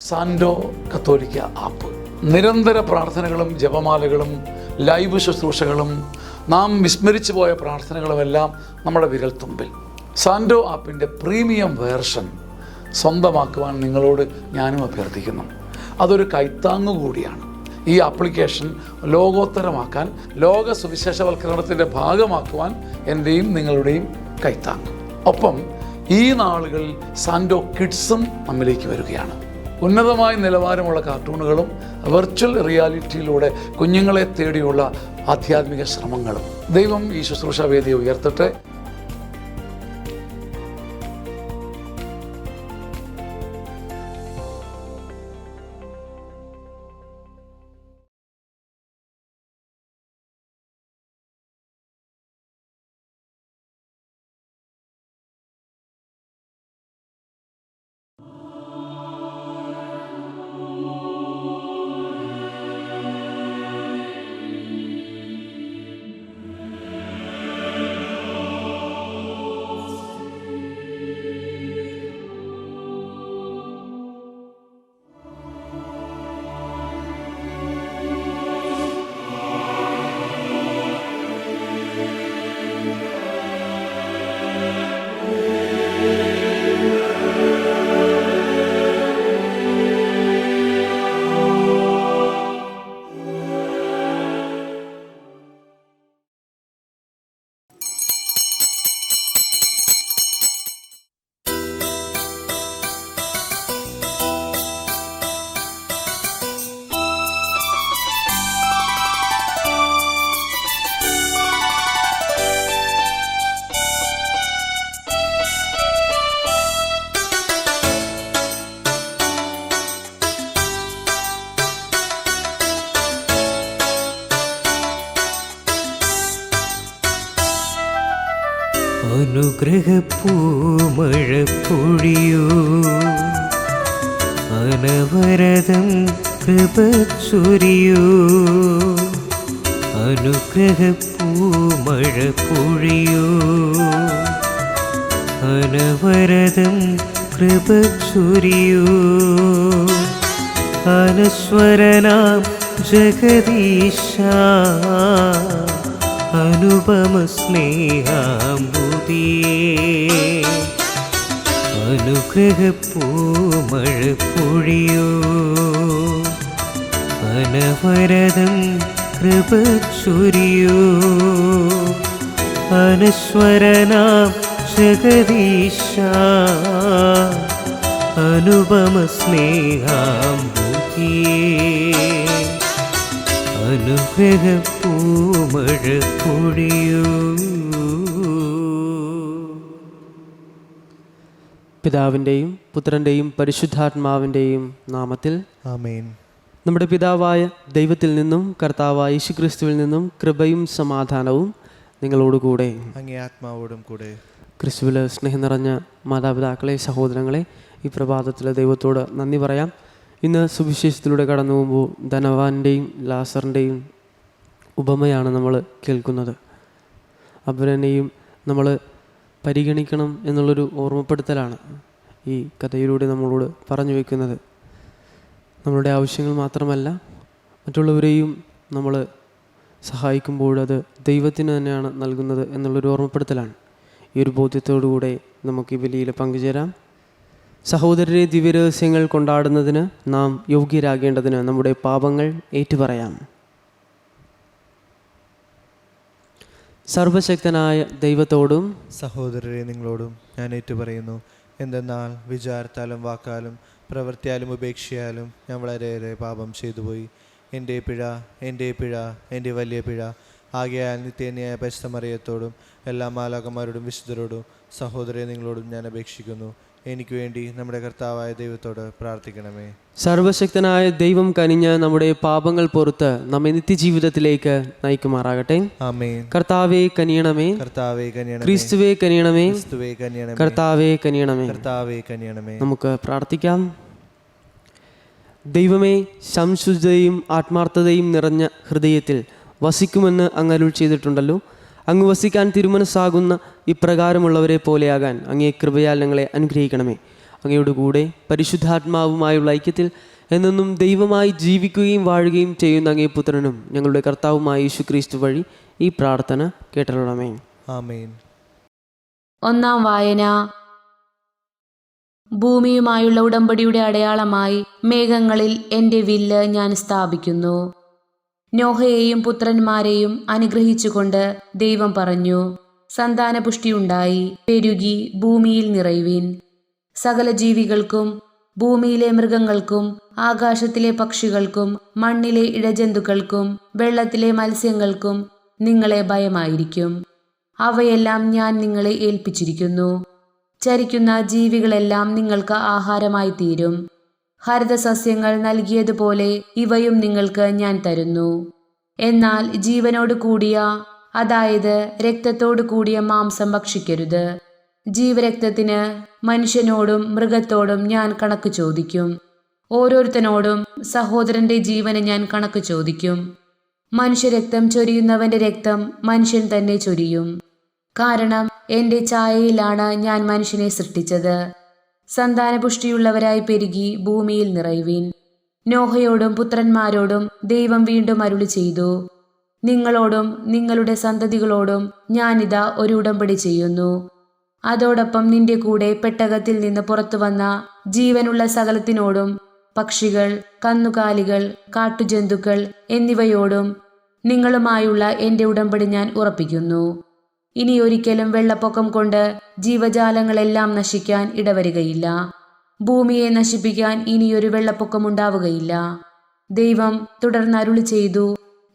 സാൻഡോ കത്തോലിക്ക ആപ്പ് നിരന്തര പ്രാർത്ഥനകളും ജപമാലകളും ലൈവ് ശുശ്രൂഷകളും നാം വിസ്മരിച്ചു പോയ പ്രാർത്ഥനകളുമെല്ലാം നമ്മുടെ വിരൽത്തുമ്പിൽ. സാൻഡോ ആപ്പിൻ്റെ പ്രീമിയം വേർഷൻ സ്വന്തമാക്കുവാൻ നിങ്ങളോട് ഞാനും അഭ്യർത്ഥിക്കുന്നു. അതൊരു കൈത്താങ്ങു കൂടിയാണ്. ഈ ആപ്ലിക്കേഷൻ ലോകോത്തരമാക്കാൻ, ലോക സുവിശേഷവൽക്കരണത്തിൻ്റെ ഭാഗമാക്കുവാൻ എൻ്റെയും നിങ്ങളുടെയും കൈത്താങ്ങ്. ഒപ്പം ഈ നാളുകളിൽ സാൻഡോ കിഡ്സും നമ്മിലേക്ക് വരികയാണ്. ഉന്നതമായ നിലവാരമുള്ള കാർട്ടൂണുകളും വെർച്വൽ റിയാലിറ്റിയിലൂടെ കുഞ്ഞുങ്ങളെ തേടിയുള്ള ആധ്യാത്മിക ശ്രമങ്ങളും. ദൈവം ഈ ശുശ്രൂഷ വേദിയെ ഉയർത്തട്ടെ. അനുഗ്രഹപ്പൂമഴ പൊഴിയൂ, അനവരതം കൃപ ചൊരിയൂ. അനുഗ്രഹപ്പൂമഴ പൊഴിയൂ, അനവരതം കൃപ ചൊരിയൂ. അനശ്വരനാം ജഗദീശ, അനുപമ സ്നേഹാംബുദിയേ. അനുഗ്രഹപ്പൂമഴ പൊഴിയൂ, അനവരതം കൃപ ചൊരിയൂ. അനശ്വരനാം ജഗദീശ, അനുപമ സ്നേഹാംബുദിയേ. അനുഗ്രഹപ്പൂമഴ പൊഴിയൂ. പിതാവിൻ്റെയും പുത്രൻ്റെയും പരിശുദ്ധാത്മാവിൻ്റെയും നാമത്തിൽ ആമേൻ. നമ്മുടെ പിതാവായ ദൈവത്തിൽ നിന്നും കർത്താവായ യേശുക്രിസ്തുവിൽ നിന്നും കൃപയും സമാധാനവും നിങ്ങളോടുകൂടെ അങ്ങേ ആത്മാവോടും കൂടെ. ക്രിസ്തുവിൽ സ്നേഹം നിറഞ്ഞ മാതാപിതാക്കളെ, സഹോദരങ്ങളെ, ഈ പ്രഭാതത്തിൽ ദൈവത്തോട് നന്ദി പറയാം. ഇന്ന് സുവിശേഷത്തിലൂടെ കടന്നു പോകുമ്പോൾ ധനവാന്റെയും ലാസറിൻ്റെയും ഉപമയാണ് നമ്മൾ കേൾക്കുന്നത്. അവരെയും നമ്മൾ പരിഗണിക്കണം എന്നുള്ളൊരു ഓർമ്മപ്പെടുത്തലാണ് ഈ കഥയിലൂടെ നമ്മളോട് പറഞ്ഞു വയ്ക്കുന്നത്. നമ്മളുടെ ആവശ്യങ്ങൾ മാത്രമല്ല, മറ്റുള്ളവരെയും നമ്മൾ സഹായിക്കുമ്പോൾ അത് ദൈവത്തിന് തന്നെയാണ് നൽകുന്നത് എന്നുള്ളൊരു ഓർമ്മപ്പെടുത്തലാണ്. ഈ ഒരു ബോധ്യത്തോടുകൂടെ നമുക്ക് ഈ ബലിയിൽ പങ്കുചേരാം. സഹോദരരെ, ദിവ്യരഹസ്യങ്ങൾ കൊണ്ടാടുന്നതിന് നാം യോഗ്യരാകേണ്ടതിന് നമ്മുടെ പാപങ്ങൾ ഏറ്റുപറയാം. സർവശക്തനായ ദൈവത്തോടും സഹോദരരെ, നിങ്ങളോടും ഞാൻ ഏറ്റുപറയുന്നു. എന്തെന്നാൽ വിചാരത്താലും വാക്കാലും പ്രവൃത്തിയാലും ഉപേക്ഷയാലും ഞാൻ വളരെയേറെ പാപം ചെയ്തുപോയി. എൻ്റെ പിഴ, എൻ്റെ പിഴ, എൻ്റെ വലിയ പിഴ. ആകയാൽ നിത്യന്യായ പരിശുദ്ധമറിയത്തോടും എല്ലാ മാലാഖമാരോടും വിശുദ്ധരോടും സഹോദരരെ നിങ്ങളോടും ഞാൻ അപേക്ഷിക്കുന്നു. എനിക്ക് വേണ്ടി നമ്മുടെ കർത്താവായ ദൈവത്തോട് പ്രാർത്ഥിക്കണമേ. സർവശക്തനായ ദൈവം കനിഞ്ഞ് നമ്മുടെ പാപങ്ങൾ പൊറുത്ത് നമ്മെ നിത്യജീവിതത്തിലേക്ക് നയിക്കുമാറാകട്ടെ. ആമേൻ. കർത്താവേ കനിയണമേ, കർത്താവേ കനിയണമേ. ക്രിസ്തുവേ കനിയണമേ, ക്രിസ്തുവേ കനിയണമേ. കർത്താവേ കനിയണമേ. കർത്താവേ കനിയണമേ. നമുക്ക് പ്രാർത്ഥിക്കാം. ദൈവമേ, സംശുദ്ധതയും ആത്മാർത്ഥതയും നിറഞ്ഞ ഹൃദയത്തിൽ വസിക്കുമെന്ന് അങ്ങ് അരുൾ ചെയ്തിട്ടുണ്ടല്ലോ. അങ്ങ് വസിക്കാൻ തിരുമനസ്സാകുന്ന ഇപ്രകാരമുള്ളവരെ പോലെയാകാൻ അങ്ങേ കൃപയാൽ ഞങ്ങളെ അനുഗ്രഹിക്കണമേ. അങ്ങയുടെ കൂടെ പരിശുദ്ധാത്മാവുമായുള്ള ഐക്യത്തിൽ എന്നെന്നും ദൈവമായി ജീവിക്കുകയും വാഴുകയും ചെയ്യുന്ന അങ്ങേ പുത്രനും ഞങ്ങളുടെ കർത്താവുമായ യേശുക്രിസ്തു വഴി ഈ പ്രാർത്ഥന കേട്ടരുളണമേ. ആമേൻ. ഒന്നാം വായന. ഭൂമിയുമായുള്ള ഉടമ്പടിയുടെ അടയാളമായി മേഘങ്ങളിൽ എൻ്റെ വില്ല് ഞാൻ സ്ഥാപിക്കുന്നു. നോഹയെയും പുത്രന്മാരെയും അനുഗ്രഹിച്ചുകൊണ്ട് ദൈവം പറഞ്ഞു, സന്താനപുഷ്ടിയുണ്ടായി പെരുകി ഭൂമിയിൽ നിറയുവിൻ. സകല ജീവികൾക്കും ഭൂമിയിലെ മൃഗങ്ങൾക്കും ആകാശത്തിലെ പക്ഷികൾക്കും മണ്ണിലെ ഇഴജന്തുക്കൾക്കും വെള്ളത്തിലെ മത്സ്യങ്ങൾക്കും നിങ്ങളെ ഭയമായിരിക്കും. അവയെല്ലാം ഞാൻ നിങ്ങളെ ഏൽപ്പിച്ചിരിക്കുന്നു. ചരിക്കുന്ന ജീവികളെല്ലാം നിങ്ങൾക്ക് ആഹാരമായി തീരും. ഹരിതസസ്യങ്ങൾ നൽകിയതുപോലെ ഇവയും നിങ്ങൾക്ക് ഞാൻ തരുന്നു. എന്നാൽ ജീവനോട് കൂടിയ, അതായത് രക്തത്തോടു കൂടിയ മാംസം ഭക്ഷിക്കരുത്. ജീവരക്തത്തിന് മനുഷ്യനോടും മൃഗത്തോടും ഞാൻ കണക്ക് ചോദിക്കും. ഓരോരുത്തനോടും സഹോദരന്റെ ജീവന് ഞാൻ കണക്ക് ചോദിക്കും. മനുഷ്യരക്തം ചൊരിയുന്നവന്റെ രക്തം മനുഷ്യൻ തന്നെ ചൊരിയും. കാരണം എൻ്റെ ഛായയിലാണ് ഞാൻ മനുഷ്യനെ സൃഷ്ടിച്ചത്. സന്താനപുഷ്ടിയുള്ളവരായി പെരുകി ഭൂമിയിൽ നിറയുവിൻ. നോഹയോടും പുത്രന്മാരോടും ദൈവം വീണ്ടും അരുളി ചെയ്തു, നിങ്ങളോടും നിങ്ങളുടെ സന്തതികളോടും ഞാനിതാ ഒരു ഉടമ്പടി ചെയ്യുന്നു. അതോടൊപ്പം നിന്റെ കൂടെ പെട്ടകത്തിൽ നിന്ന് പുറത്തു വന്ന ജീവനുള്ള സകലത്തിനോടും, പക്ഷികൾ, കന്നുകാലികൾ, കാട്ടുജന്തുക്കൾ എന്നിവയോടും നിങ്ങളുമായുള്ള എൻ്റെ ഉടമ്പടി ഞാൻ ഉറപ്പിക്കുന്നു. ഇനി ഒരിക്കലും വെള്ളപ്പൊക്കം കൊണ്ട് ജീവജാലങ്ങളെല്ലാം നശിക്കാൻ ഇടവരികയില്ല. ഭൂമിയെ നശിപ്പിക്കാൻ ഇനിയൊരു വെള്ളപ്പൊക്കമുണ്ടാവുകയില്ല. ദൈവം തുടർന്ന് അരുളി ചെയ്തു,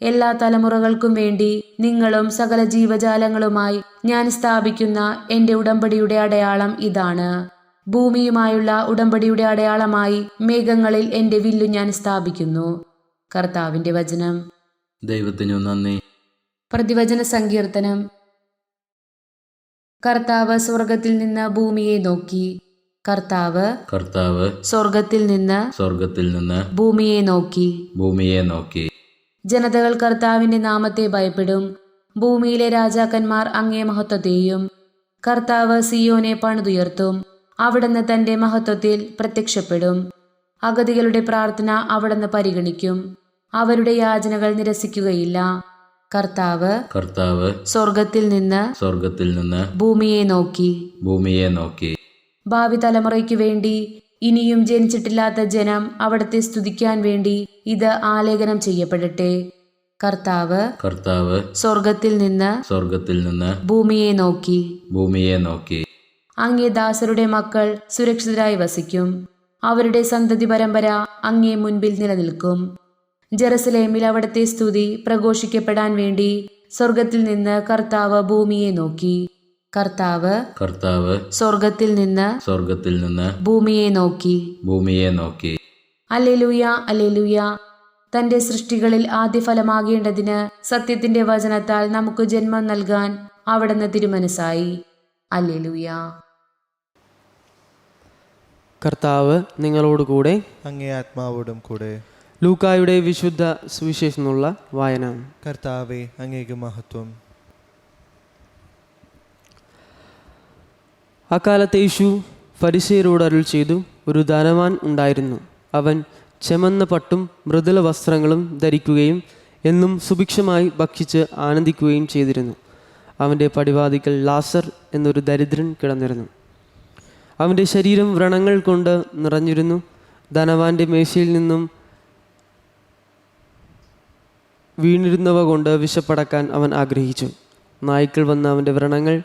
എല്ലാ തലമുറകൾക്കും വേണ്ടി നിങ്ങളും സകല ജീവജാലങ്ങളുമായി ഞാൻ സ്ഥാപിക്കുന്ന എൻ്റെ ഉടമ്പടിയുടെ അടയാളം ഇതാണ്. ഭൂമിയുമായുള്ള ഉടമ്പടിയുടെ അടയാളമായി മേഘങ്ങളിൽ എൻ്റെ വില്ലു ഞാൻ സ്ഥാപിക്കുന്നു. കർത്താവിൻ്റെ വചനം. ദൈവത്തിനു നന്ദി. പ്രതിവചന സങ്കീർത്തനം. കർത്താവ് സ്വർഗത്തിൽ നിന്ന് ഭൂമിയെ നോക്കി. കർത്താവ് സ്വർഗത്തിൽ നിന്ന് ഭൂമിയെ നോക്കി. ജനതകൾ കർത്താവിന്റെ നാമത്തെ ഭയപ്പെടും. ഭൂമിയിലെ രാജാക്കന്മാർ അങ്ങേ മഹത്വത്തെയും. കർത്താവ് സിയോനെ പണിതുയർത്തും. അവിടുന്ന് തന്റെ മഹത്വത്തിൽ പ്രത്യക്ഷപ്പെടും. അഗതികളുടെ പ്രാർത്ഥന അവിടുന്ന് പരിഗണിക്കും. അവരുടെ യാചനകൾ നിരസിക്കുകയില്ല. കർത്താവ് സ്വർഗത്തിൽ നിന്ന് ഭൂമിയെ നോക്കി. ഭാവി തലമുറയ്ക്കു വേണ്ടി, ഇനിയും ജനിച്ചിട്ടില്ലാത്ത ജനം അവിടുത്തെ സ്തുതിക്കാൻ വേണ്ടി ഇത് ആലേഖനം ചെയ്യപ്പെടട്ടെ. കർത്താവ് സ്വർഗത്തിൽ നിന്ന് ഭൂമിയെ നോക്കി. അങ്ങേ ദാസരുടെ മക്കൾ സുരക്ഷിതരായി വസിക്കും. അവരുടെ സന്തതി പരമ്പര അങ്ങേ മുൻപിൽ നിലനിൽക്കും. ജെറുസലേമിൽ അവിടുത്തെ സ്തുതി പ്രഘോഷിക്കപ്പെടാൻ വേണ്ടി സ്വർഗത്തിൽ നിന്ന് കർത്താവ് ഭൂമിയെ നോക്കി. കർത്താവ് സ്വർഗത്തിൽ നിന്ന് ഭൂമിയെ നോക്കി. Alleluia, alleluia. തന്റെ സൃഷ്ടികളിൽ ആദ്യഫലമാകേണ്ടതിന് സത്യത്തിന്റെ വചനത്താൽ നമുക്ക് ജന്മം നൽകാൻ അവിടുന്ന് തിരുമനസ്സായി. അല്ലേലൂയ. കർത്താവ് നിങ്ങളോടുകൂടെ, അങ്ങേ ആത്മാവോടും കൂടെ. ലൂക്കായുടെ വിശുദ്ധ സുവിശേഷത്തിനുള്ള വായന. കർത്താവേ, അങ്ങേക്ക് മഹത്വം. അക്കാലത്ത് യേശു ഫരിസേയരോട് അരുൾ ചെയ്തു, ഒരു ധനവാൻ ഉണ്ടായിരുന്നു. അവൻ ചെമന്ന പട്ടും മൃദുല വസ്ത്രങ്ങളും ധരിക്കുകയും എന്നും സുഭിക്ഷമായി ഭക്ഷിച്ച് ആനന്ദിക്കുകയും ചെയ്തിരുന്നു. അവൻ്റെ പടിവാതിക്കൽ ലാസർ എന്നൊരു ദരിദ്രൻ കിടന്നിരുന്നു. അവൻ്റെ ശരീരം വ്രണങ്ങൾ കൊണ്ട് നിറഞ്ഞിരുന്നു. ധനവാന്റെ മേശയിൽ നിന്നും വീണിരുന്നവ കൊണ്ട് വിശപ്പടക്കാൻ അവൻ ആഗ്രഹിച്ചു. നായ്ക്കൾ വന്ന് അവൻ്റെ വ്രണങ്ങൾ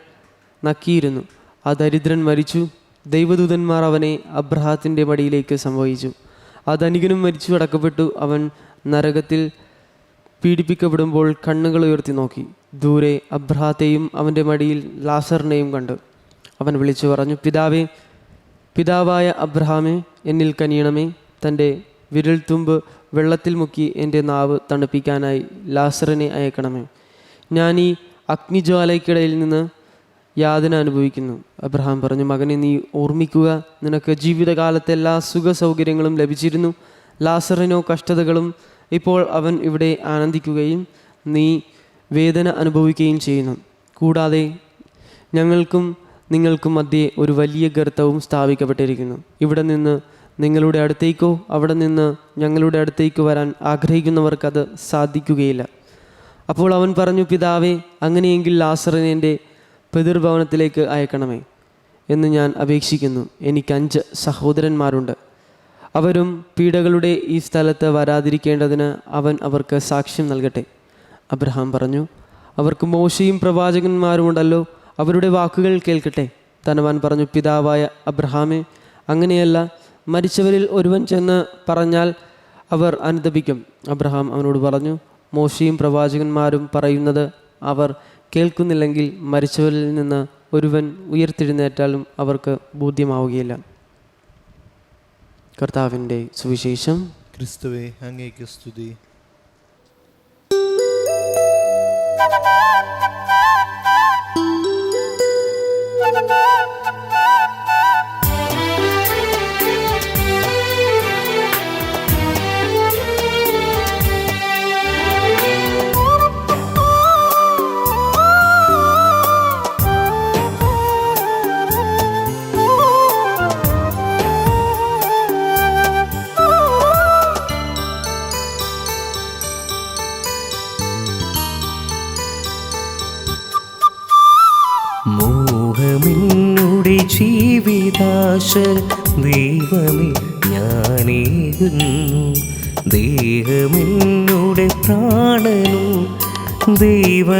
നക്കിയിരുന്നു. ആ ദരിദ്രൻ മരിച്ചു. ദൈവദൂതന്മാർ അവനെ അബ്രാഹത്തിൻ്റെ മടിയിലേക്ക് സംവഹിച്ചു. ആ ധനികനും മരിച്ചു അടക്കപ്പെട്ടു. അവൻ നരകത്തിൽ പീഡിപ്പിക്കപ്പെടുമ്പോൾ കണ്ണുകൾ ഉയർത്തി നോക്കി. ദൂരെ അബ്രാഹത്തെയും അവൻ്റെ മടിയിൽ ലാസറിനെയും കണ്ടു. അവൻ വിളിച്ചു പറഞ്ഞു, പിതാവായ അബ്രഹാമേ, എന്നിൽ കനിയണമേ. തൻ്റെ വിരൽത്തുമ്പ് വെള്ളത്തിൽ മുക്കി എൻ്റെ നാവ് തണുപ്പിക്കാനായി ലാസറിനെ അയക്കണമേ. ഞാൻ ഈ അഗ്നിജ്വാലയ്ക്കിടയിൽ നിന്ന് യാതന അനുഭവിക്കുന്നു. അബ്രഹാം പറഞ്ഞു, മകനെ, നീ ഓർമ്മിക്കുക, നിനക്ക് ജീവിതകാലത്ത് എല്ലാ സുഖ സൗകര്യങ്ങളും ലഭിച്ചിരുന്നു. ലാസറിനോ കഷ്ടതകളും. ഇപ്പോൾ അവൻ ഇവിടെ ആനന്ദിക്കുകയും നീ വേദന അനുഭവിക്കുകയും ചെയ്യുന്നു. കൂടാതെ ഞങ്ങൾക്കും നിങ്ങൾക്ക് മധ്യേ ഒരു വലിയ ഗർത്തവും സ്ഥാപിക്കപ്പെട്ടിരിക്കുന്നു. ഇവിടെ നിന്ന് നിങ്ങളുടെ അടുത്തേക്കോ അവിടെ നിന്ന് ഞങ്ങളുടെ അടുത്തേക്ക് വരാൻ ആഗ്രഹിക്കുന്നവർക്കത് സാധിക്കുകയില്ല. അപ്പോൾ അവൻ പറഞ്ഞു, പിതാവേ, അങ്ങനെയെങ്കിൽ ലാസറിനെ എൻ്റെ പിതൃഭവനത്തിലേക്ക് അയക്കണമേ എന്ന് ഞാൻ അപേക്ഷിക്കുന്നു. എനിക്ക് 5 സഹോദരന്മാരുണ്ട്. അവരും പീഡകളുടെ ഈ സ്ഥലത്ത് വരാതിരിക്കേണ്ടതിന് അവൻ അവർക്ക് സാക്ഷ്യം നൽകട്ടെ. അബ്രഹാം പറഞ്ഞു, അവർക്ക് മോശയും പ്രവാചകന്മാരുമുണ്ടല്ലോ, അവരുടെ വാക്കുകൾ കേൾക്കട്ടെ. ധനവാൻ പറഞ്ഞു, പിതാവായ അബ്രഹാമേ, അങ്ങനെയല്ല, മരിച്ചവരിൽ ഒരുവൻ ചെന്ന് പറഞ്ഞാൽ അവർ അനുതപിക്കും. അബ്രഹാം അവനോട് പറഞ്ഞു, മോശയും പ്രവാചകന്മാരും പറയുന്നത് അവർ കേൾക്കുന്നില്ലെങ്കിൽ മരിച്ചവരിൽ നിന്ന് ഒരുവൻ ഉയർത്തെഴുന്നേറ്റാലും അവർക്ക് ബോധ്യമാവുകയില്ല. കർത്താവിൻ്റെ സുവിശേഷം. ക്രിസ്തുവേ, അങ്ങേക്ക് സ്തുതി. മോഹമെന്നുടെ ജീവിതാശ ദൈവമേ ഞാനേകുന്നു, ദേഹമെന്നുടെ പ്രാണനും ദൈവദാനമൊക്കെയും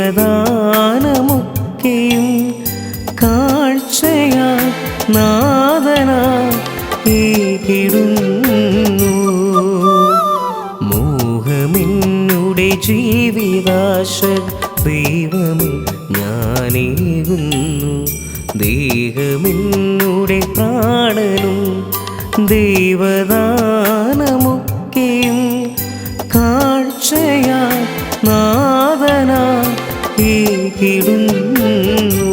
കാഴ്ചയാ നാഥനാ ഏകിടുന്നു. മോഹമെന്നുടെ ജീവിതാശ ദൈവമേ ഞാനേകുന്നു, ദേഹമെന്നുടെ പ്രാണനും ദൈവദാനമൊക്കെയും കാഴ്ചയാ നാഥനാ ഏകിടുന്നു.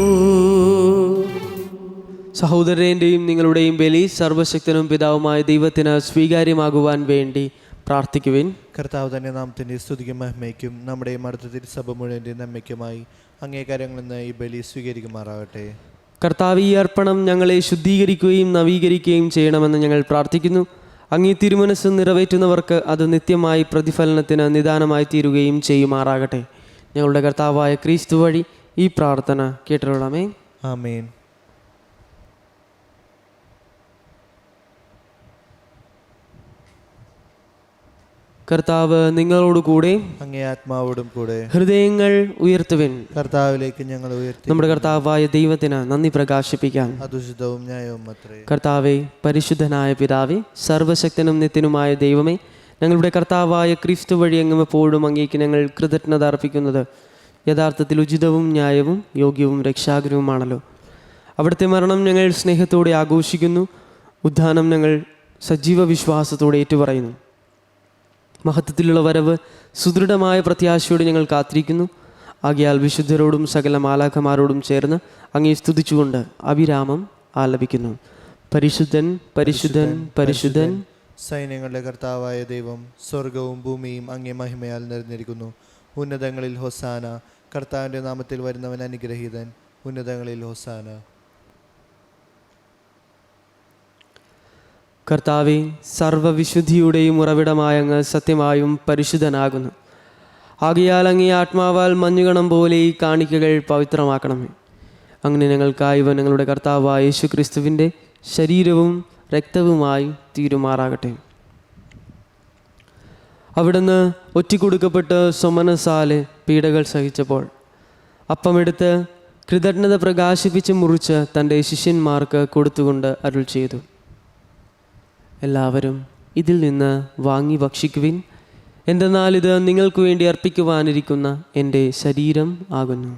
സഹോദരൻ്റെയും നിങ്ങളുടെയും ബലി സർവശക്തനും പിതാവുമായ ദൈവത്തിന് സ്വീകാര്യമാകുവാൻ വേണ്ടി പ്രാർത്ഥിക്കുവിൻ. കർത്താവ് തന്നെ നാമത്തിൻ്റെ സ്തുതിക്കും മഹിമയ്ക്കും നമ്മുടെ അടുത്ത തിരുസഭ മുഴുവൻ്റെ നന്മയ്ക്കുമായി അങ്ങേകാര്യങ്ങളിൽ നിന്ന് ഈ ബലി സ്വീകരിക്കുമാറാകട്ടെ. കർത്താവ്, ഈ അർപ്പണം ഞങ്ങളെ ശുദ്ധീകരിക്കുകയും നവീകരിക്കുകയും ചെയ്യണമെന്ന് ഞങ്ങൾ പ്രാർത്ഥിക്കുന്നു. അങ്ങേ തിരുമനസ് നിറവേറ്റുന്നവർക്ക് അത് നിത്യമായി പ്രതിഫലനത്തിന് നിദാനമായി തീരുകയും ചെയ്യുമാറാകട്ടെ. ഞങ്ങളുടെ കർത്താവായ ക്രിസ്തു വഴി ഈ പ്രാർത്ഥന കേട്ടരുളണമേ. ആമേൻ. കർത്താവ് നിങ്ങളോട് കൂടെ, അങ്ങേ ആത്മാവോടും കൂടെ. ഹൃദയങ്ങൾ ഉയർത്തുവിൻ. കർത്താവിലേക്ക് ഞങ്ങൾ ഉയർത്തി നമ്മുടെ കർത്താവായ ദൈവത്തിന് നന്ദി പ്രകാശിപ്പിക്കാം. അതുചിതവും ന്യായവും അത്രേ. കർത്താവെ, പരിശുദ്ധനായ പിതാവേ, സർവശക്തനും നിത്യനുമായ ദൈവമേ, ഞങ്ങളുടെ കർത്താവായ ക്രിസ്തു വഴി അങ്ങ് എപ്പോഴും അങ്ങേക്ക് ഞങ്ങൾ കൃതജ്ഞത അർപ്പിക്കുന്നത് യഥാർത്ഥത്തിൽ ഉചിതവും ന്യായവും യോഗ്യവും രക്ഷാകരവുമാണല്ലോ. അവിടുത്തെ മരണം ഞങ്ങൾ സ്നേഹത്തോടെ ആഘോഷിക്കുന്നു. ഉദ്ധാനം ഞങ്ങൾ സജീവ വിശ്വാസത്തോടെ ഏറ്റുപറയുന്നു. മഹത്വത്തിലുള്ള വരവ് സുദൃഢമായ പ്രത്യാശയോടെ ഞങ്ങൾ കാത്തിരിക്കുന്നു. ആകയാൽ വിശുദ്ധരോടും സകല മാലാഖമാരോടും ചേർന്ന് അങ്ങേ സ്തുതിച്ചുകൊണ്ട് അഭിരാമം ആലപിക്കുന്നു. പരിശുദ്ധൻ, പരിശുദ്ധൻ, പരിശുദ്ധൻ, സൈന്യങ്ങളുടെ കർത്താവായ ദൈവം, സ്വർഗവും ഭൂമിയും അങ്ങേ മഹിമയാൽ നിറഞ്ഞിരിക്കുന്നു. ഉന്നതങ്ങളിൽ ഹൊസാന. കർത്താവിൻ്റെ നാമത്തിൽ വരുന്നവൻ അനുഗ്രഹീതൻ. ഉന്നതങ്ങളിൽ ഹൊസാന. കർത്താവെ, സർവ്വവിശുദ്ധിയുടെയും ഉറവിടമായ അങ്ങ് സത്യമായും പരിശുദ്ധനാകുന്നു. ആകയാൽ അങ്ങേ ആത്മാവാൽ മഞ്ഞുകണം പോലെ ഈ കാണിക്കകൾ പവിത്രമാക്കണമേ. അങ്ങനെ ഞങ്ങൾക്കായി ഞങ്ങളുടെ കർത്താവായ യേശു ക്രിസ്തുവിൻ്റെ ശരീരവും രക്തവുമായി തീരുമാറാകട്ടെ. അവിടുന്ന് ഒറ്റിക്കൊടുക്കപ്പെട്ട് സ്വമനസാലെ പീഡകൾ സഹിച്ചപ്പോൾ അപ്പമെടുത്ത് കൃതജ്ഞത പ്രകാശിപ്പിച്ച് മുറിച്ച് തൻ്റെ ശിഷ്യന്മാർക്ക് കൊടുത്തുകൊണ്ട് അരുൾ ചെയ്തു, എല്ലാവരും ഇതിൽ നിന്ന് വാങ്ങി ഭക്ഷിക്കുവിൻ. എന്തെന്നാൽ ഇത് നിങ്ങൾക്ക് വേണ്ടി അർപ്പിക്കുവാനിരിക്കുന്ന എൻ്റെ ശരീരം ആകുന്നു.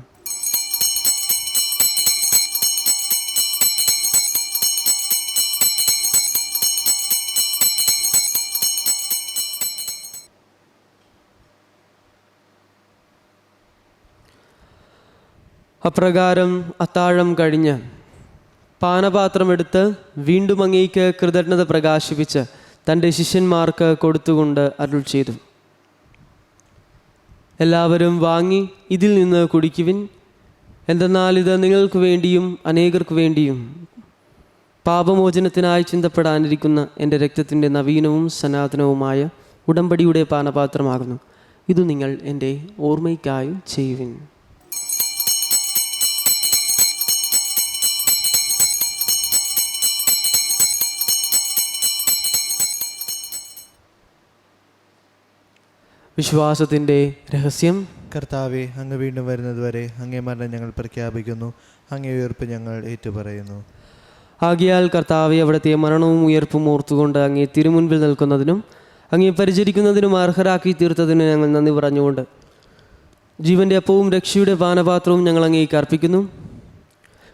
അപ്രകാരം അത്താഴം കഴിഞ്ഞ് പാനപാത്രമെടുത്ത് വീണ്ടും അങ്ങേക്ക് കൃതജ്ഞത പ്രകാശിപ്പിച്ച് തൻ്റെ ശിഷ്യന്മാർക്ക് കൊടുത്തുകൊണ്ട് അരുൾ ചെയ്തു, എല്ലാവരും വാങ്ങി ഇതിൽ നിന്ന് കുടിക്കുവിൻ. എന്തെന്നാൽ ഇത് നിങ്ങൾക്ക് വേണ്ടിയും അനേകർക്ക് വേണ്ടിയും പാപമോചനത്തിനായി ചിന്തപ്പെടാനിരിക്കുന്ന എൻ്റെ രക്തത്തിൻ്റെ നവീനവും സനാതനവുമായ ഉടമ്പടിയുടെ പാനപാത്രമാകുന്നു. ഇത് നിങ്ങൾ എൻ്റെ ഓർമ്മയ്ക്കായി ചെയ്യുവിൻ. വിശ്വാസത്തിൻ്റെ രഹസ്യം. കർത്താവെ, അങ്ങ് വീണ്ടും വരുന്നതുവരെ അങ്ങേ മരണം ഞങ്ങൾ പ്രഖ്യാപിക്കുന്നു, അങ്ങേ ഉയർപ്പ് ഞങ്ങൾ ഏറ്റുപറയുന്നു. ആകയാൽ കർത്താവെ, അവിടുത്തെ മരണവും ഉയർപ്പും ഓർത്തുകൊണ്ട് അങ്ങേ തിരുമുൻപിൽ നിൽക്കുന്നതിനും അങ്ങേ പരിചരിക്കുന്നതിനും അർഹരാക്കി തീർത്തതിന് ഞങ്ങൾ നന്ദി പറഞ്ഞുകൊണ്ട് ജീവൻ്റെ അപ്പവും രക്ഷയുടെ പാനപാത്രവും ഞങ്ങൾ അങ്ങേക്ക് അർപ്പിക്കുന്നു.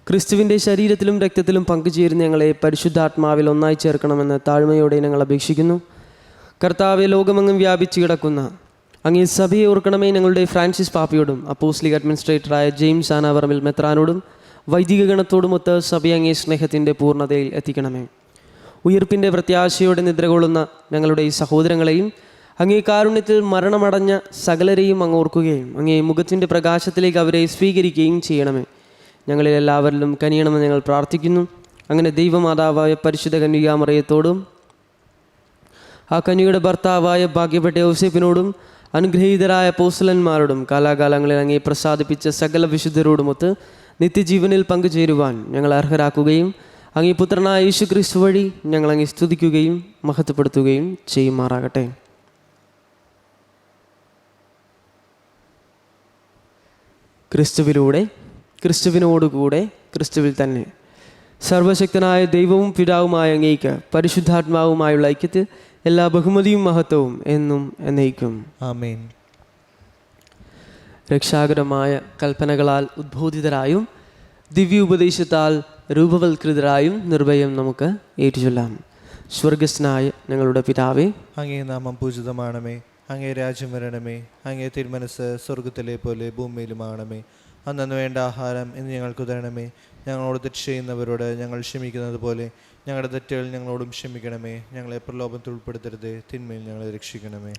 ക്രിസ്തുവിൻ്റെ ശരീരത്തിലും രക്തത്തിലും പങ്കുചേരുന്ന ഞങ്ങളെ പരിശുദ്ധാത്മാവിൽ ഒന്നായി ചേർക്കണമെന്ന് താഴ്മയോടെ ഞങ്ങൾ അപേക്ഷിക്കുന്നു. കർത്താവെ, ലോകമെങ്ങും വ്യാപിച്ചു കിടക്കുന്ന അങ്ങേ സഭയെ ഓർക്കണമേ. ഞങ്ങളുടെ ഫ്രാൻസിസ് പാപ്പയോടും അപ്പോസ്ലിക് അഡ്മിനിസ്ട്രേറ്ററായ ജെയിംസ് ആനാവറമിൽ മെത്രാനോടും വൈദിക ഗണത്തോടുമൊത്ത് സഭയെ അങ്ങേ സ്നേഹത്തിൻ്റെ പൂർണ്ണതയിൽ എത്തിക്കണമേ. ഉയർപ്പിൻ്റെ പ്രത്യാശയോടെ നിദ്രകൊള്ളുന്ന ഞങ്ങളുടെ ഈ സഹോദരങ്ങളെയും അങ്ങേ കാരുണ്യത്തിൽ മരണമടഞ്ഞ സകലരെയും അങ്ങ് ഓർക്കുകയും അങ്ങേ മുഖത്തിൻ്റെ പ്രകാശത്തിലേക്ക് അവരെ സ്വീകരിക്കുകയും ചെയ്യണമേ. ഞങ്ങളിൽ എല്ലാവരിലും കനിയണമെന്ന് ഞങ്ങൾ പ്രാർത്ഥിക്കുന്നു. അങ്ങനെ ദൈവമാതാവായ പരിശുദ്ധ കന്യകാമറിയത്തോടും ആ കന്യകയുടെ ഭർത്താവായ ഭാഗ്യപ്പെട്ട യോസേപ്പിനോടും അനുഗ്രഹീതരായ അപ്പോസ്തലന്മാരോടും കാലാകാലങ്ങളിൽ അങ്ങേ പ്രസാദിപ്പിച്ച സകല വിശുദ്ധരോടുമൊത്ത് നിത്യജീവനിൽ പങ്കുചേരുവാൻ ഞങ്ങൾ അർഹരാക്കുകയും അങ്ങേ പുത്രനായ യേശു ക്രിസ്തു വഴി ഞങ്ങൾ അങ്ങേ സ്തുതിക്കുകയും മഹത്വപ്പെടുത്തുകയും ചെയ്യുമാറാകട്ടെ. ക്രിസ്തുവിലൂടെ, ക്രിസ്തുവിനോടുകൂടെ, ക്രിസ്തുവിൽ തന്നെ സർവശക്തനായ ദൈവവും പിതാവുമായ അങ്ങേക്ക് പരിശുദ്ധാത്മാവുമായുള്ള ഐക്യത്തിൽ എല്ലാ ബഹുമതിയും മഹത്വവും എന്നും എന്നേക്കും ആമേൻ. രക്ഷാകരമായ കൽപ്പനകളാൽ ഉദ്ബോധിതരായും ദിവ്യ ഉപദേശത്താൽ രൂപവൽകൃതരായും നിർഭയം നമുക്ക് ഏറ്റുചൊല്ലാം. സ്വർഗസ്ഥനായ ഞങ്ങളുടെ പിതാവേ, അങ്ങേ നാമം പൂജിതമാണമേ. അങ്ങേ രാജ്യം വരണമേ. അങ്ങേ തിരുമനസ് സ്വർഗത്തിലെ പോലെ ഭൂമിയിലുമാണമേ. അന്നു വേണ്ട ആഹാരം ഇന്ന് ഞങ്ങൾക്ക് തരണമേ. ഞങ്ങളോട് തെറ്റ് ചെയ്യുന്നവരോട് ഞങ്ങൾ ക്ഷമിക്കുന്നത് പോലെ ഞങ്ങളുടെ തെറ്റുകൾ ഞങ്ങളോടും ക്ഷമിക്കണമേ. ഞങ്ങളെ പ്രലോഭനത്തിൽ ഉൾപ്പെടുത്തരുത്, തിന്മയിൽ ഞങ്ങളെ രക്ഷിക്കണമേ.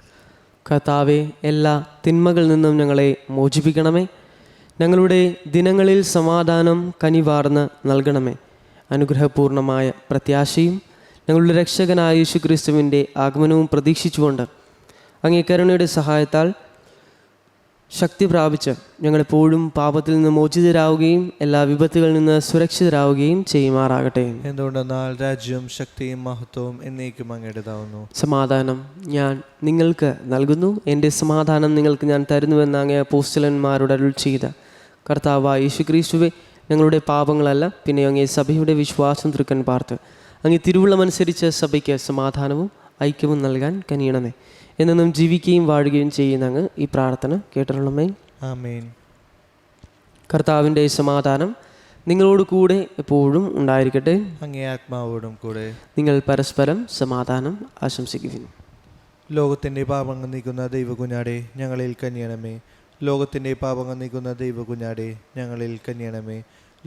കർത്താവേ, എല്ലാ തിന്മകളിൽ നിന്നും ഞങ്ങളെ മോചിപ്പിക്കണമേ. ഞങ്ങളുടെ ദിനങ്ങളിൽ സമാധാനം കനിവാർന്ന് നൽകണമേ. അനുഗ്രഹപൂർണമായ പ്രത്യാശയും ഞങ്ങളുടെ രക്ഷകനായ യേശു ക്രിസ്തുവിൻ്റെ ആഗമനവും പ്രതീക്ഷിച്ചുകൊണ്ട് അങ്ങേ കരുണയുടെ സഹായത്താൽ ശക്തി പ്രാപിച്ച് ഞങ്ങളെപ്പോഴും പാപത്തിൽ നിന്ന് മോചിതരാവുകയും എല്ലാ വിപത്തുകളിൽ നിന്ന് സുരക്ഷിതരാവുകയും ചെയ്യുമാറാകട്ടെ. എന്തുകൊണ്ടെന്നാൽ രാജ്യവും ശക്തിയും മഹത്വവും എന്നേക്കും അങ്ങയുടേതാവുന്നു. സമാധാനം ഞാൻ നിങ്ങൾക്ക് നൽകുന്നു, എൻ്റെ സമാധാനം നിങ്ങൾക്ക് ഞാൻ തരുന്നുവെന്ന് അങ്ങേ അപ്പോസ്തലന്മാരോട് അരുൾ ചെയ്ത കർത്താവായ യേശു ക്രിസ്തുവേ, ഞങ്ങളുടെ പാപങ്ങളല്ല പിന്നെ അങ്ങേ സഭയുടെ വിശ്വാസം തൃക്കൻ പാർത്ത് അങ്ങേ തിരുവുള്ളമനുസരിച്ച് സഭയ്ക്ക് സമാധാനവും ഐക്യവും നൽകാൻ കനിയണമേ. എന്നും ജീവിക്കുകയും വാഴുകയും ചെയ്യുന്ന അങ്ങ് ഈ പ്രാർത്ഥന കേട്ടിട്ടുള്ളമേ. ആമേൻ. കർത്താവിൻ്റെ സമാധാനം നിങ്ങളോട് കൂടെ എപ്പോഴും ഉണ്ടായിരിക്കട്ടെ. അങ്ങേ ആത്മാവോടും കൂടെ. നിങ്ങൾ പരസ്പരം സമാധാനം ആശംസിക്കുന്നു. ലോകത്തിൻ്റെ പാപങ്ങൾ നീക്കുന്ന ദൈവകുഞ്ഞാടെ ഞങ്ങളിൽ കനിയണമേ. ലോകത്തിൻ്റെ പാപങ്ങൾ നീക്കുന്ന ദൈവകുഞ്ഞാടെ ഞങ്ങളിൽ കനിയണമേ.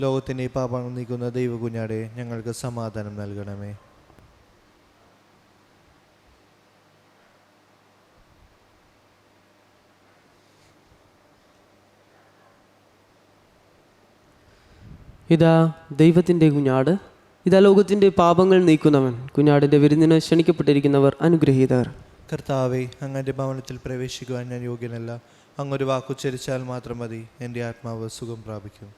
ലോകത്തിൻ്റെ പാപങ്ങൾ നീക്കുന്ന ദൈവകുഞ്ഞാടെ ഞങ്ങൾക്ക് സമാധാനം നൽകണമേ. ഇതാ ദൈവത്തിൻ്റെ കുഞ്ഞാട്, ഇതാ ലോകത്തിൻ്റെ പാപങ്ങൾ നീക്കുന്നവൻ. കുഞ്ഞാടിൻ്റെ വിരുന്നിന് ക്ഷണിക്കപ്പെട്ടിരിക്കുന്നവർ അനുഗ്രഹീതർ. കർത്താവെ, അങ്ങൻ്റെ ഭവനത്തിൽ പ്രവേശിക്കുവാൻ ഞാൻ യോഗ്യനല്ല. അങ്ങൊരു വാക്കുച്ചരിച്ചാൽ മാത്രം മതി, എൻ്റെ ആത്മാവ് സുഖം പ്രാപിക്കും.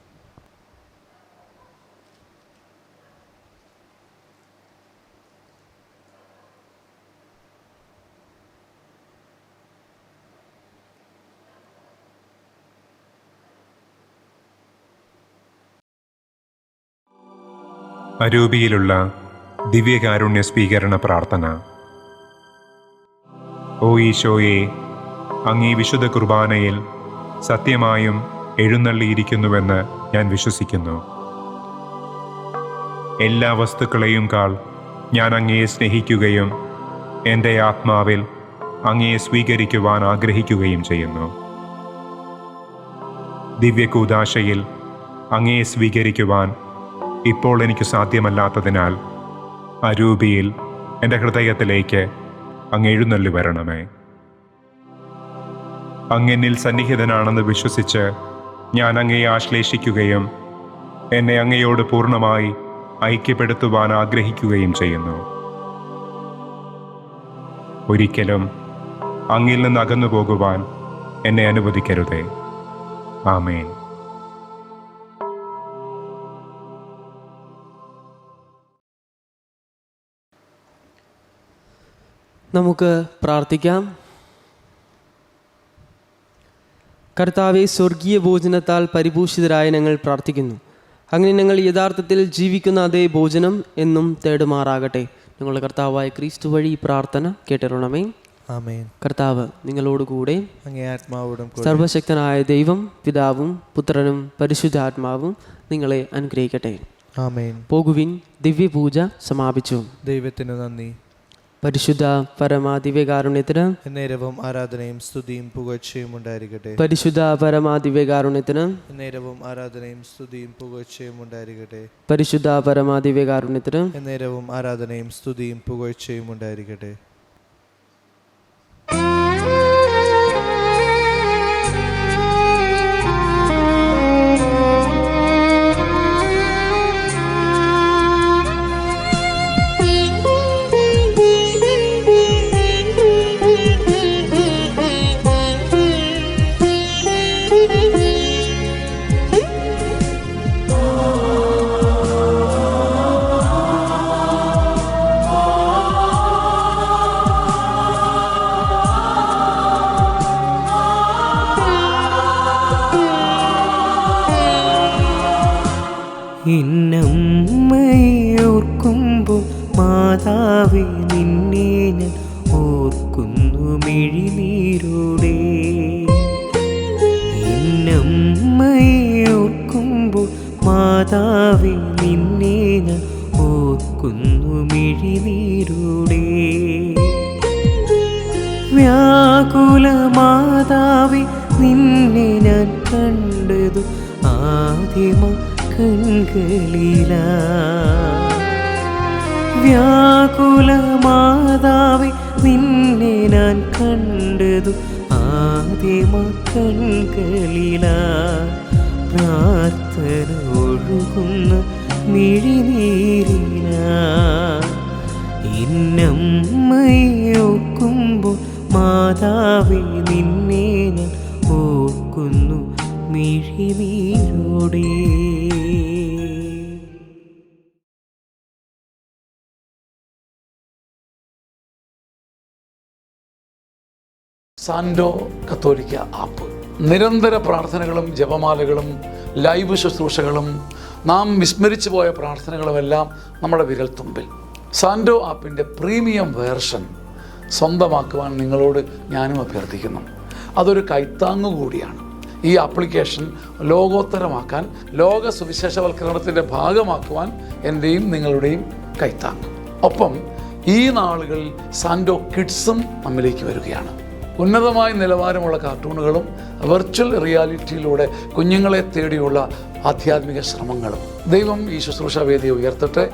അരൂപിയിലുള്ള ദിവ്യകാരുണ്യ സ്വീകരണ പ്രാർത്ഥന. ഓ ഈശോയെ, അങ്ങീ വിശുദ്ധ കുർബാനയിൽ സത്യമായും എഴുന്നള്ളിയിരിക്കുന്നുവെന്ന് ഞാൻ വിശ്വസിക്കുന്നു. എല്ലാ വസ്തുക്കളെയും കാൾ ഞാൻ അങ്ങയെ സ്നേഹിക്കുകയും എൻ്റെ ആത്മാവിൽ അങ്ങയെ സ്വീകരിക്കുവാൻ ആഗ്രഹിക്കുകയും ചെയ്യുന്നു. ദിവ്യകൂദാശയിൽ അങ്ങയെ സ്വീകരിക്കുവാൻ ഇപ്പോൾ എനിക്ക് സാധ്യമല്ലാത്തതിനാൽ അരൂപിയിൽ എൻ്റെ ഹൃദയത്തിലേക്ക് അങ്ങ് എഴുന്നള്ളി വരണമേ. അങ്ങെന്നിൽ സന്നിഹിതനാണെന്ന് വിശ്വസിച്ച് ഞാൻ അങ്ങയെ ആശ്ലേഷിക്കുകയും എന്നെ അങ്ങയോട് പൂർണ്ണമായി ഐക്യപ്പെടുത്തുവാൻ ആഗ്രഹിക്കുകയും ചെയ്യുന്നു. ഒരിക്കലും അങ്ങിൽ നിന്ന് അകന്നു പോകുവാൻ എന്നെ അനുവദിക്കരുതേ. ആമേൻ. നമുക്ക് പ്രാർത്ഥിക്കാം. കർത്താവെ, സ്വർഗീയ ഭോജനത്താൽ പരിഭൂഷിതരായ ഞങ്ങൾ പ്രാർത്ഥിക്കുന്നു. അങ്ങനെ ഞങ്ങൾ യഥാർത്ഥത്തിൽ ജീവിക്കുന്ന അതേ ഭോജനം എന്നും തേടുമാറാകട്ടെ. ഞങ്ങളുടെ കർത്താവായ ക്രിസ്തു വഴി ഈ പ്രാർത്ഥന കേട്ടരുണമേ. ആമേൻ. കർത്താവ് നിങ്ങളോടുകൂടെ, അങ്ങേ ആത്മാവോടും കൂടെ. സർവശക്തനായ ദൈവം പിതാവും പുത്രനും പരിശുദ്ധാത്മാവും നിങ്ങളെ അനുഗ്രഹിക്കട്ടെ. ആമേൻ. പോകുവിൻ, ദിവ്യപൂജ സമാപിച്ചു. ദൈവത്തിനു നന്ദി. പരിശുദ്ധ പരമാ ദിവ്യകാരുണ്യത്തിന് നേരവും ആരാധനയും സ്തുതിയും പുകഴ്ചയും ഉണ്ടായിരിക്കട്ടെ. പരിശുദ്ധ പരമാ ദിവ്യകാരുണ്യത്തിന് നേരവും ആരാധനയും സ്തുതിയും പുകഴ്ചയും ഉണ്ടായിരിക്കട്ടെ. പരിശുദ്ധ പരമാ ദിവ്യകാരുണ്യത്തിന് നേരവും ആരാധനയും സ്തുതിയും പുകഴ്ചയും ഉണ്ടായിരിക്കട്ടെ. എന്നമ്മയോർക്കുമ്പോൾ മാതാവേ നിന്നെ ഞാൻ ഓർക്കുന്നു മിഴിനീരോടെ. എന്നമ്മയോർക്കുമ്പോൾ മാതാവേ നിന്നെ ഞാൻ ഓർക്കുന്നു മിഴിനീരോടെ. വ്യാകുല മാതാവേ നിന്നെ ഞാൻ കണ്ടതു ആദ്യമ കൺകളില. വ്യാകുല മാതാവേ നിന്നെ ഞാൻ കണ്ടതു ആദ്യമ കൺകളില. പ്രാർത്ഥന ഒഴുകുന്ന മിഴിനീരില. എന്നമ്മയോർക്കുമ്പോൾ മാതാവേ നിന്നെ ഞാൻ ഓർക്കുന്നു മിഴിനീരോടെ. സാൻഡോ കത്തോലിക്ക ആപ്പ് നിരന്തര പ്രാർത്ഥനകളും ജപമാലകളും ലൈവ് ശുശ്രൂഷകളും നാം വിസ്മരിച്ചു പോയ പ്രാർത്ഥനകളുമെല്ലാം നമ്മുടെ വിരൽത്തുമ്പിൽ. സാൻഡോ ആപ്പിൻ്റെ പ്രീമിയം വേർഷൻ സ്വന്തമാക്കുവാൻ നിങ്ങളോട് ഞാനും അഭ്യർത്ഥിക്കുന്നു. അതൊരു കൈത്താങ്ങു കൂടിയാണ്. ഈ ആപ്ലിക്കേഷൻ ലോകോത്തരമാക്കാൻ, ലോക സുവിശേഷവൽക്കരണത്തിൻ്റെ ഭാഗമാക്കുവാൻ എൻ്റെയും നിങ്ങളുടെയും കൈത്താങ്ങ്. ഒപ്പം ഈ നാളുകളിൽ സാൻഡോ കിഡ്സും നമ്മിലേക്ക് വരികയാണ്. ഉന്നതമായ നിലവാരമുള്ള കാർട്ടൂണുകളും വെർച്വൽ റിയാലിറ്റിയിലൂടെ കുഞ്ഞുങ്ങളെ തേടിയുള്ള ആധ്യാത്മിക ശ്രമങ്ങളും. ദൈവം ഈ ശുശ്രൂഷ വേദിയെ ഉയർത്തട്ടെ.